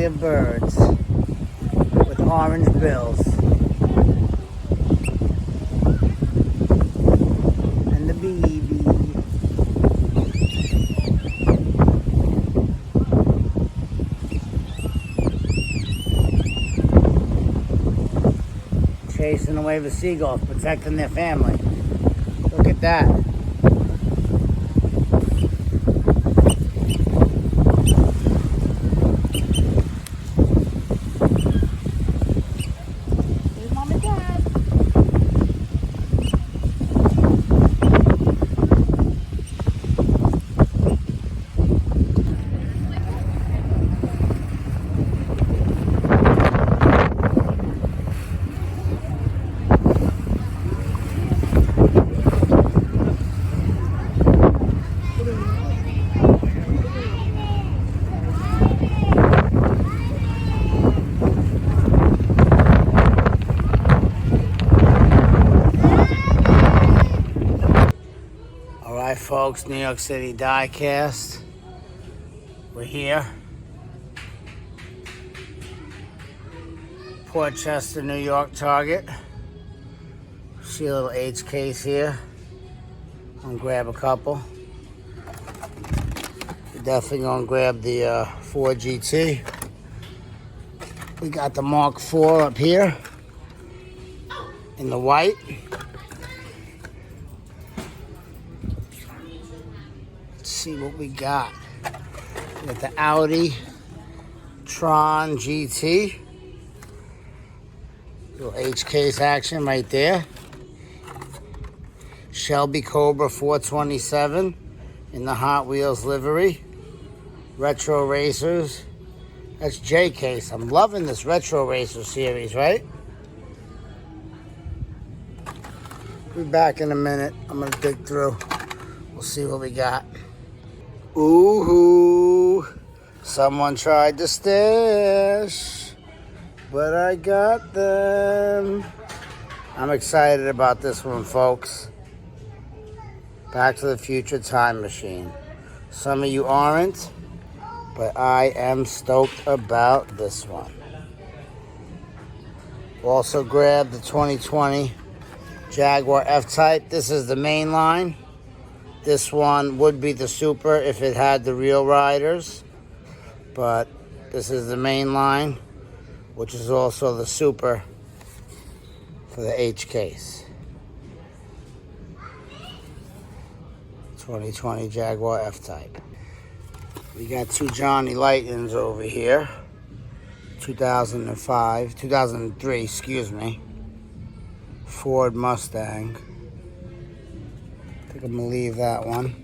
of birds with orange bills. And the baby. Chasing away the seagulls, protecting their family. Look at that. Here's Mom and Dad. Alright folks, Nyc Diecast. We're here. Port Chester, New York Target. See a little H case here. I'm gonna grab a couple. We're definitely gonna grab the Ford GT. We got the Mark IV up here in the white. See what we got. We got the Audi Tron GT. Little H case action right there. Shelby Cobra 427 in the Hot Wheels livery. Retro Racers. That's J case. I'm loving this Retro Racer series, right? Be back in a minute. I'm gonna dig through. We'll see what we got. Ooh, someone tried to stash, but I got them. I'm excited about this one, folks. Back to the Future Time Machine. Some of you aren't, but I am stoked about this one. Also grabbed the 2020 Jaguar F-Type. This is the main line. This one would be the Super if it had the real riders, but this is the main line, which is also the Super for the H case. 2020 Jaguar F-Type. We got two Johnny Lightnings over here. 2003, excuse me. Ford Mustang. I think I'm gonna leave that one.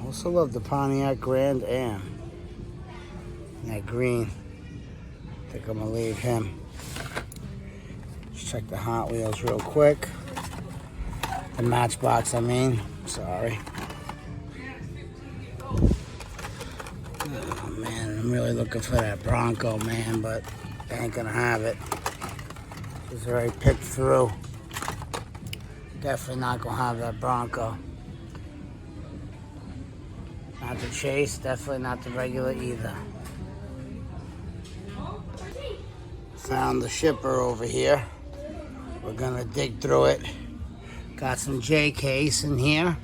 Also love the Pontiac Grand Am. And that green. I think I'm gonna leave him. Let's check the Hot Wheels real quick. The Matchbox, I mean. Sorry. Oh man, I'm really looking for that Bronco, man, but I ain't gonna have it. It's already picked through. Definitely not gonna have that Bronco. Not the Chase, definitely not the regular either. Found the shipper over here. We're gonna dig through it. Got some J case in here.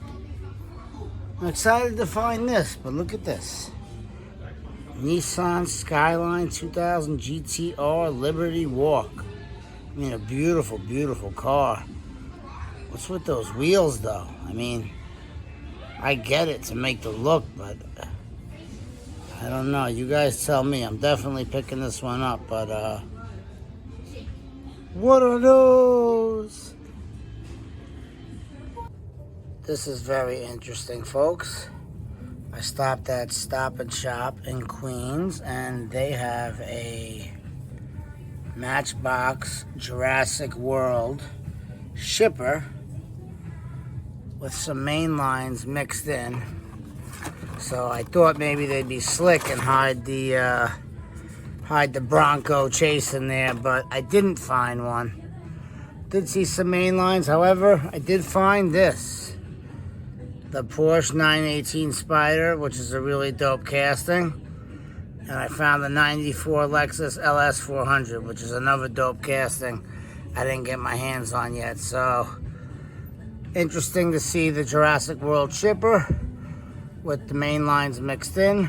I'm excited to find this, but look at this. Nissan Skyline 2000 GTR Liberty Walk. I mean, a beautiful, beautiful car. What's with those wheels, though? I mean, I get it to make the look, but I don't know. You guys tell me. I'm definitely picking this one up, but what are those? This is very interesting, folks. I stopped at Stop and Shop in Queens, and they have a Matchbox Jurassic World shipper with some main lines mixed in. So I thought maybe they'd be slick and hide the Bronco Chase in there, but I didn't find one. Did see some main lines, however, I did find this. The Porsche 918 Spyder, which is a really dope casting. And I found the 94 Lexus LS 400, which is another dope casting I didn't get my hands on yet. So, interesting to see the Jurassic World shipper with the main lines mixed in.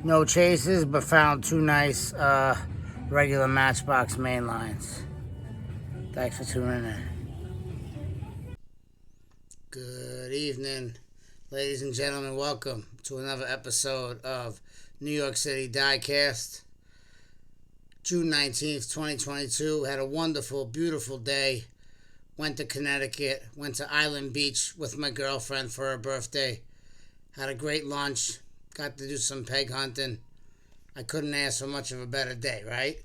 No chases, but found two nice regular Matchbox main lines. Thanks for tuning in. Good evening, ladies and gentlemen. Welcome to another episode of Nyc Diecast. June 19th, 2022. Had a wonderful, beautiful day. Went to Connecticut. Went to Island Beach with my girlfriend for her birthday. Had a great lunch. Got to do some peg hunting. I couldn't ask for much of a better day, right?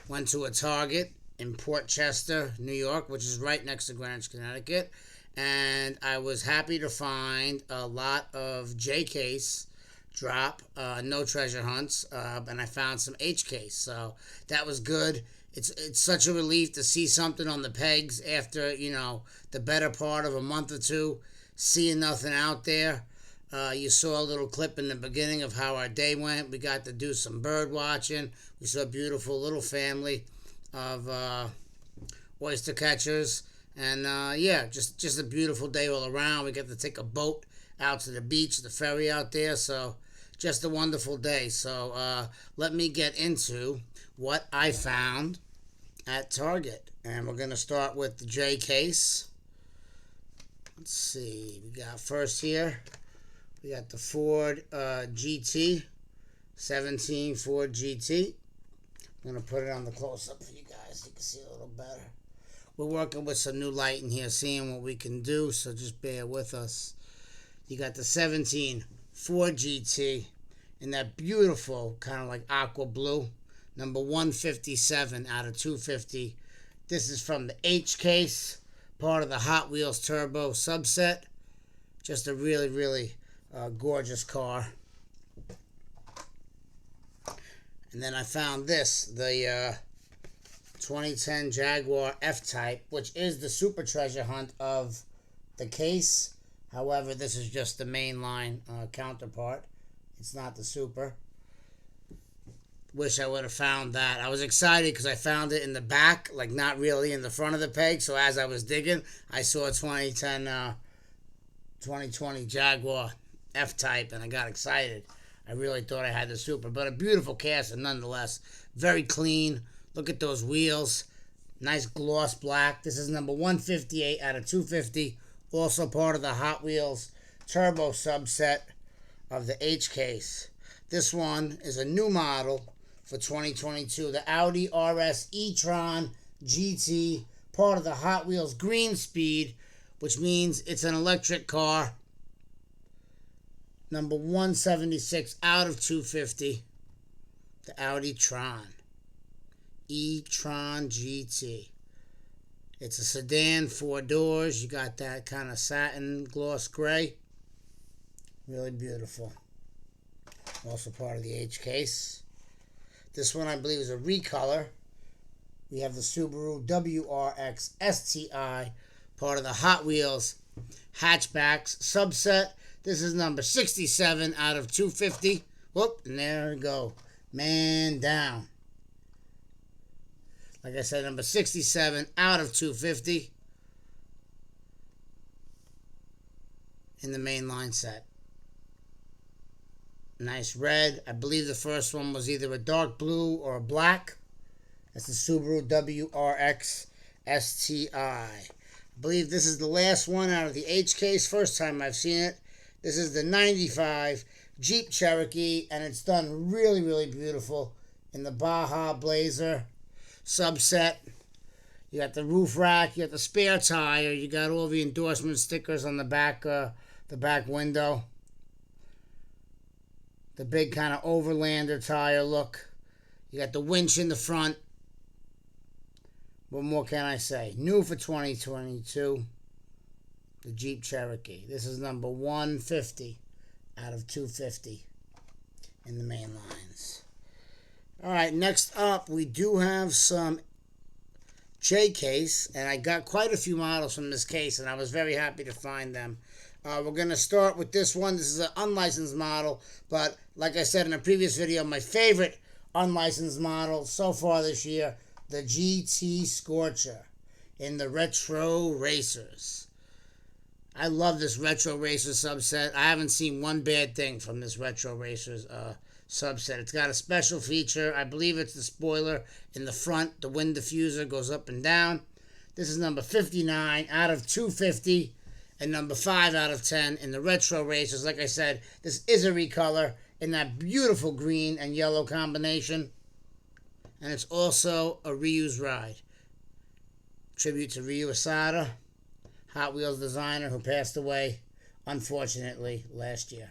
Went to a Target in Port Chester, New York, which is right next to Greenwich, Connecticut. And I was happy to find a lot of J case drop, no treasure hunts, and I found some H case. So that was good. It's such a relief to see something on the pegs after, the better part of a month or two, seeing nothing out there. You saw a little clip in the beginning of how our day went. We got to do some bird watching. We saw a beautiful little family of oyster catchers. And just a beautiful day all around. We got to take a boat out to the beach, the ferry out there. So just a wonderful day. So let me get into what I found at Target. And we're going to start with the J case. Let's see. We got first here. We got the Ford GT, 17 Ford GT. I'm going to put it on the close-up for you guys so you can see a little better. We're working with some new lighting here, seeing what we can do, so just bear with us. You got the 17 Ford GT in that beautiful kind of like aqua blue, number 157 out of 250. This is from the H case, part of the Hot Wheels Turbo subset. Just a really, really gorgeous car. And then I found this, the 2010 Jaguar F-Type, which is the super treasure hunt of the case. However, this is just the mainline counterpart. It's not the super. Wish I would have found that. I was excited because I found it in the back, like not really in the front of the peg. So as I was digging, I saw a 2020 Jaguar F-Type, and I got excited. I really thought I had the super, but a beautiful casting nonetheless. Very clean. Look at those wheels. Nice gloss black. This is number 158 out of 250. Also part of the Hot Wheels Turbo subset of the H case. This one is a new model for 2022. The Audi RS e-tron GT. Part of the Hot Wheels Green Speed, which means it's an electric car. Number 176 out of 250. The Audi Tron. e-tron GT. It's a sedan, 4 doors. You got that kind of satin gloss gray. Really beautiful. Also part of the H case. This one I believe is a recolor. We have the Subaru WRX STI, part of the Hot Wheels Hatchbacks subset. This is number 67 out of 250. Whoop, and there we go. Man down. Like I said, number 67 out of 250 in the mainline set. Nice red. I believe the first one was either a dark blue or a black. That's the Subaru WRX STI. I believe this is the last one out of the H case. First time I've seen it. This is the 95 Jeep Cherokee, and it's done really, really beautiful in the Baja Blazer subset. You got the roof rack, you got the spare tire, you got all the endorsement stickers on the back window. The big kind of overlander tire look. You got the winch in the front. What more can I say? New for 2022. The Jeep Cherokee. This is number 150 out of 250 in the main lines. All right, next up, we do have some J case, and I got quite a few models from this case, and I was very happy to find them. We're going to start with this one. This is an unlicensed model, but like I said in a previous video, my favorite unlicensed model so far this year, the GT Scorcher in the Retro Racers. I love this Retro Racers subset. I haven't seen one bad thing from this Retro Racers subset. It's got a special feature. I believe it's the spoiler in the front. The wind diffuser goes up and down. This is number 59 out of 250 and number 5 out of 10 in the Retro Racers. Like I said, this is a recolor in that beautiful green and yellow combination. And it's also a reused ride. Tribute to Ryu Asada, Hot Wheels designer who passed away, unfortunately, last year.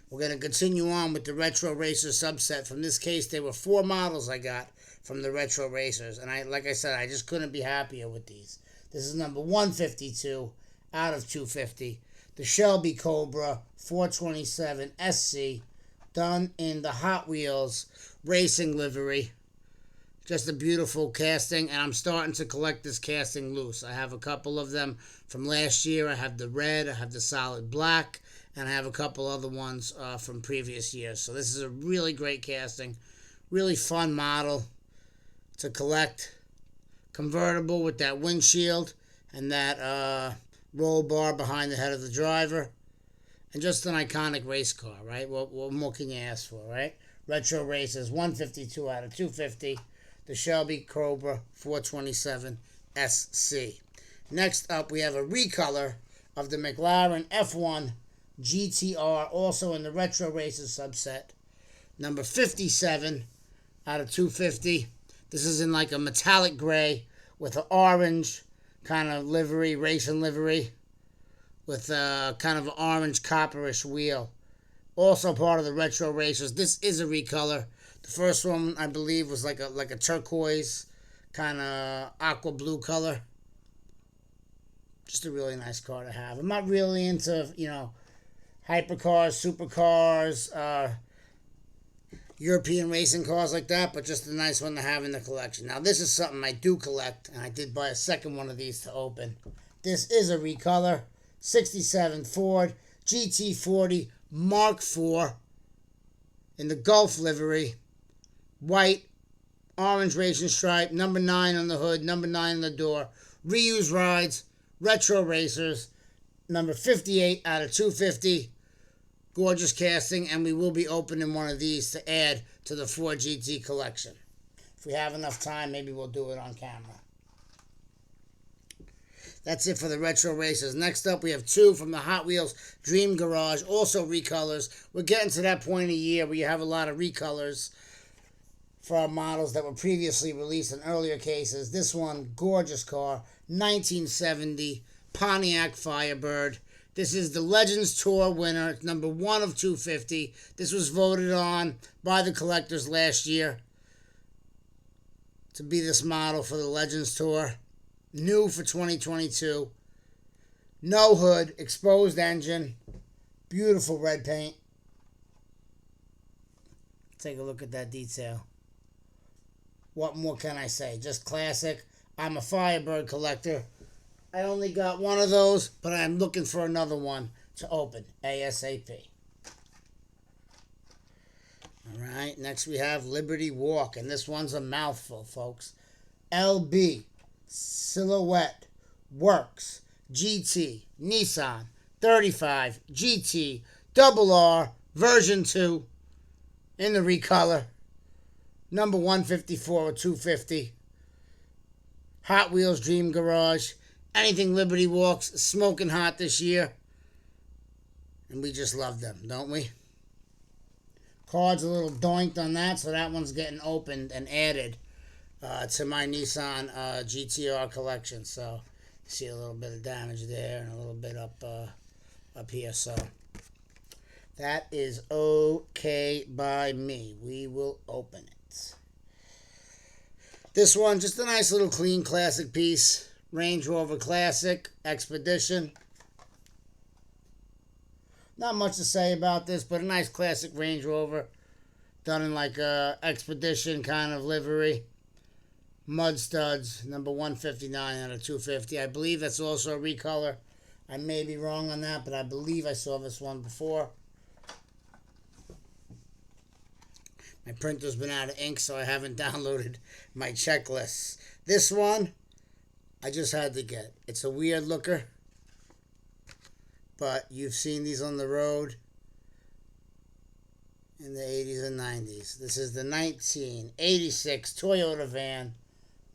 We're going to continue on with the Retro Racers subset. From this case, there were 4 models I got from the Retro Racers. And like I said, I just couldn't be happier with these. This is number 152 out of 250. The Shelby Cobra 427 SC, done in the Hot Wheels racing livery. Just a beautiful casting, and I'm starting to collect this casting loose. I have a couple of them from last year. I have the red, I have the solid black, and I have a couple other ones from previous years. So this is a really great casting, really fun model to collect. Convertible with that windshield and that roll bar behind the head of the driver. And just an iconic race car, right? What more can you ask for, right? Retro Racers, 152 out of 250. The Shelby Cobra 427 SC. Next up, we have a recolor of the McLaren F1 GTR, also in the Retro Racers subset. Number 57 out of 250. This is in like a metallic gray with an orange kind of livery, racing livery, with kind of an orange copperish wheel. Also part of the Retro Racers. This is a recolor. The first one, I believe, was like a turquoise, kind of aqua blue color. Just a really nice car to have. I'm not really into, hypercars, supercars, European racing cars like that, but just a nice one to have in the collection. Now, this is something I do collect, and I did buy a second one of these to open. This is a recolor. 67 Ford GT40 Mark IV in the Gulf livery. White, orange racing stripe, number 9 on the hood, number 9 on the door. Reuse rides, Retro Racers, number 58 out of 250. Gorgeous casting, and we will be opening one of these to add to the Ford GT collection. If we have enough time, maybe we'll do it on camera. That's it for the Retro Racers. Next up, we have 2 from the Hot Wheels Dream Garage, also recolors. We're getting to that point of the year where you have a lot of recolors for our models that were previously released in earlier cases. This one, gorgeous car, 1970 Pontiac Firebird. This is the Legends Tour winner. It's number 1 of 250. This was voted on by the collectors last year to be this model for the Legends Tour. New for 2022. No hood, exposed engine, beautiful red paint. Take a look at that detail. What more can I say? Just classic. I'm a Firebird collector. I only got one of those, but I'm looking for another one to open ASAP. All right, next we have Liberty Walk, and this one's a mouthful, folks. LB Silhouette Works GT Nissan 35 GT R version 2 in the recolor. Number 154 or 250. Hot Wheels Dream Garage. Anything Liberty Walks, smoking hot this year. And we just love them, don't we? Card's a little doinked on that, so that one's getting opened and added to my Nissan GTR collection. So you see a little bit of damage there and a little bit up here. So that is okay by me. We will open it. This one, just a nice little clean classic piece. Range Rover Classic Expedition. Not much to say about this, but a nice classic Range Rover. Done in like a Expedition kind of livery. Mud Studs, number 159 out of 250. I believe that's also a recolor. I may be wrong on that, but I believe I saw this one before. My printer's been out of ink, so I haven't downloaded my checklists. This one, I just had to get. It's a weird looker, but you've seen these on the road in the 80s and 90s. This is the 1986 Toyota van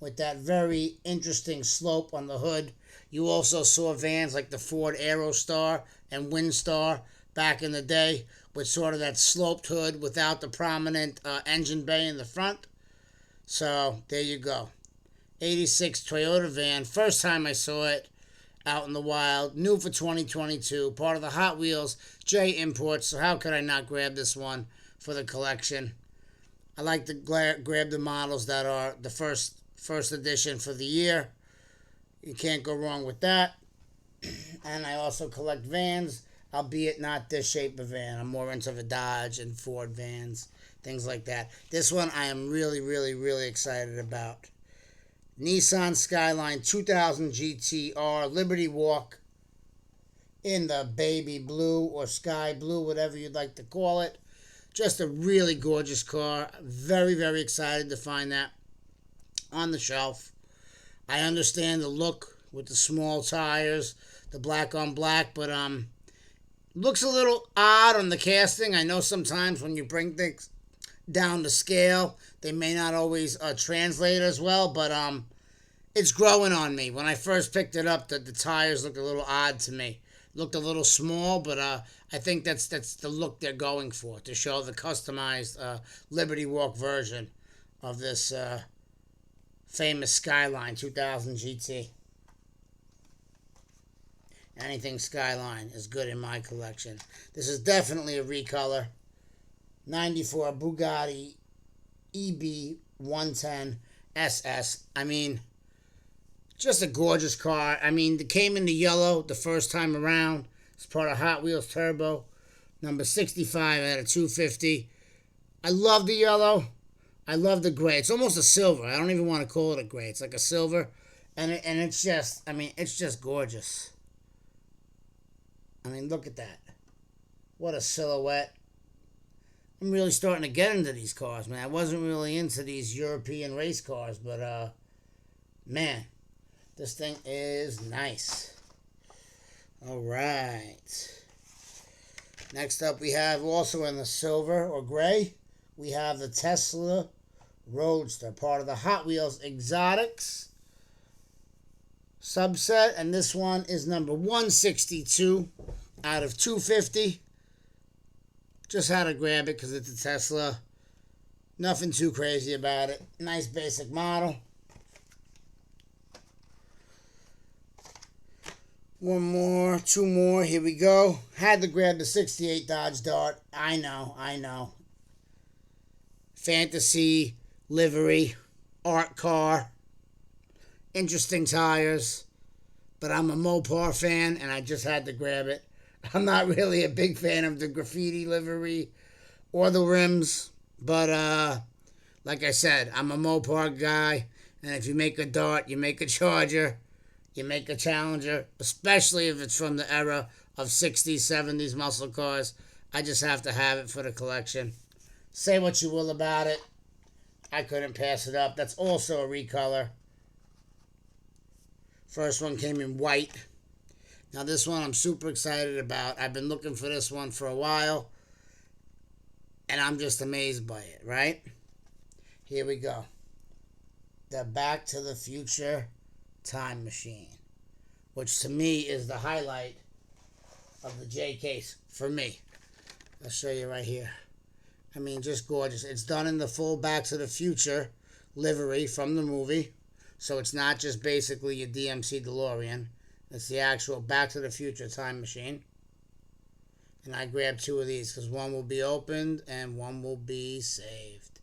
with that very interesting slope on the hood. You also saw vans like the Ford Aerostar and Windstar back in the day with sort of that sloped hood without the prominent engine bay in the front. So there you go. 86 Toyota van. First time I saw it out in the wild. New for 2022. Part of the Hot Wheels J Imports. So how could I not grab this one for the collection? I like to grab the models that are the first edition for the year. You can't go wrong with that. And I also collect vans, albeit not this shape of van. I'm more into the Dodge and Ford vans, things like that. This one I am really, really, really excited about. Nissan Skyline 2000 GTR Liberty Walk in the baby blue or sky blue, whatever you'd like to call it. Just a really gorgeous car. Very, very excited to find that on the shelf. I understand the look with the small tires, the black on black, but looks a little odd on the casting. I know sometimes when you bring things down to scale, they may not always translate as well, but it's growing on me. When I first picked it up, the tires looked a little odd to me. Looked a little small, but I think that's the look they're going for, to show the customized Liberty Walk version of this famous Skyline 2000 GT. Anything Skyline is good in my collection. This is definitely a recolor. 94 Bugatti EB 110 SS. I mean, just a gorgeous car. I mean, it came in the yellow the first time around. It's part of Hot Wheels Turbo. Number 65 out of 250. I love the yellow. I love the gray. It's almost a silver. I don't even want to call it a gray. It's like a silver. And it's just, I mean, it's just gorgeous. I mean, look at that. What a silhouette. I'm really starting to get into these cars, man. I wasn't really into these European race cars, but, man, this thing is nice. All right. Next up, we have also in the silver or gray, we have the Tesla Roadster, part of the Hot Wheels Exotics subset. And this one is number 162 out of 250. Just had to grab it because it's a Tesla. Nothing too crazy about it. Nice basic model. One more, two more. Here we go. Had to grab the 68 Dodge Dart. I know. Fantasy livery, art car, interesting tires. But I'm a Mopar fan, and I just had to grab it. I'm not really a big fan of the graffiti livery or the rims. But, like I said, I'm a Mopar guy. And if you make a Dart, you make a Charger. You make a Challenger, especially if it's from the era of 60s, 70s muscle cars. I just have to have it for the collection. Say what you will about it. I couldn't pass it up. That's also a recolor. First one came in white. Now this one I'm super excited about. I've been looking for this one for a while. And I'm just amazed by it, right? Here we go. The Back to the Future Time Machine, which to me is the highlight of the J case for me. I'll show you right here. I mean, just gorgeous. It's done in the full Back to the Future livery from the movie, so it's not just basically a DMC DeLorean. It's the actual Back to the Future Time Machine. And I grabbed two of these because one will be opened and one will be saved.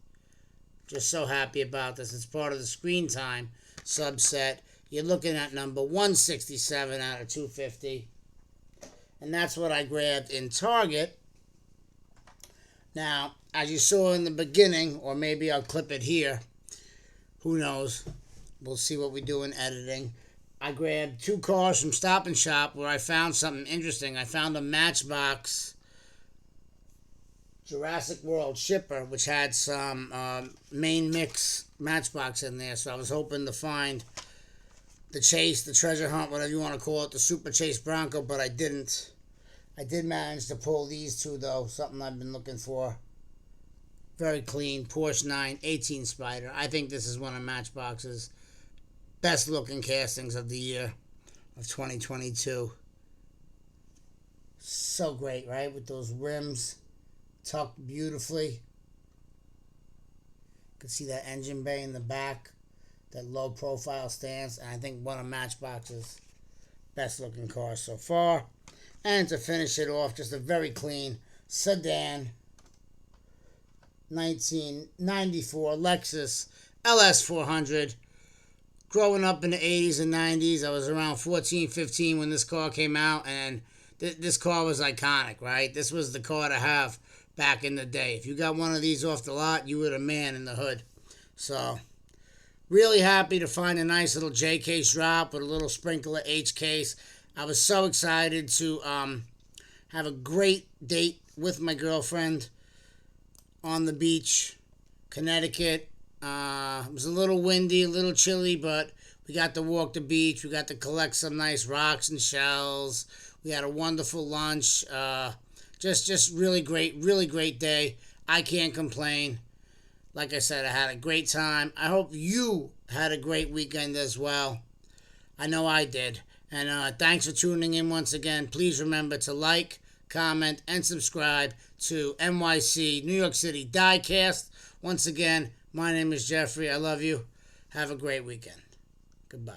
Just so happy about this. It's part of the Screen Time subset. You're looking at number 167 out of 250. And that's what I grabbed in Target. Now, as you saw in the beginning, or maybe I'll clip it here, who knows, We'll see what we do in editing. I grabbed 2 cars from Stop and Shop where I found something interesting. I found a Matchbox Jurassic World shipper, which had some main mix Matchbox in there. So I was hoping to find the chase, the treasure hunt, whatever you want to call it, the Super Chase Bronco, but I didn't. I did manage to pull these 2, though, something I've been looking for. Very clean, Porsche 918 Spider. I think this is one of Matchbox's best looking castings of the year of 2022. So great, right? With those rims tucked beautifully. You can see that engine bay in the back, that low profile stance, and I think one of Matchbox's best looking cars so far. And to finish it off, just a very clean sedan 1994 Lexus LS400. Growing up in the 80s and 90s, I was around 14, 15 when this car came out, and this car was iconic, right? This was the car to have back in the day. If you got one of these off the lot, you were the man in the hood. So, really happy to find a nice little J case drop with a little sprinkle of H case. I was so excited to have a great date with my girlfriend on the beach, Connecticut. It was a little windy, a little chilly, but we got to walk the beach. We got to collect some nice rocks and shells. We had a wonderful lunch. Just really great day. I can't complain. Like I said, I had a great time. I hope you had a great weekend as well. I know I did. And thanks for tuning in once again. Please remember to like, comment, and subscribe to NYC, New York City Diecast. Once again, my name is Jeffrey. I love you. Have a great weekend. Goodbye.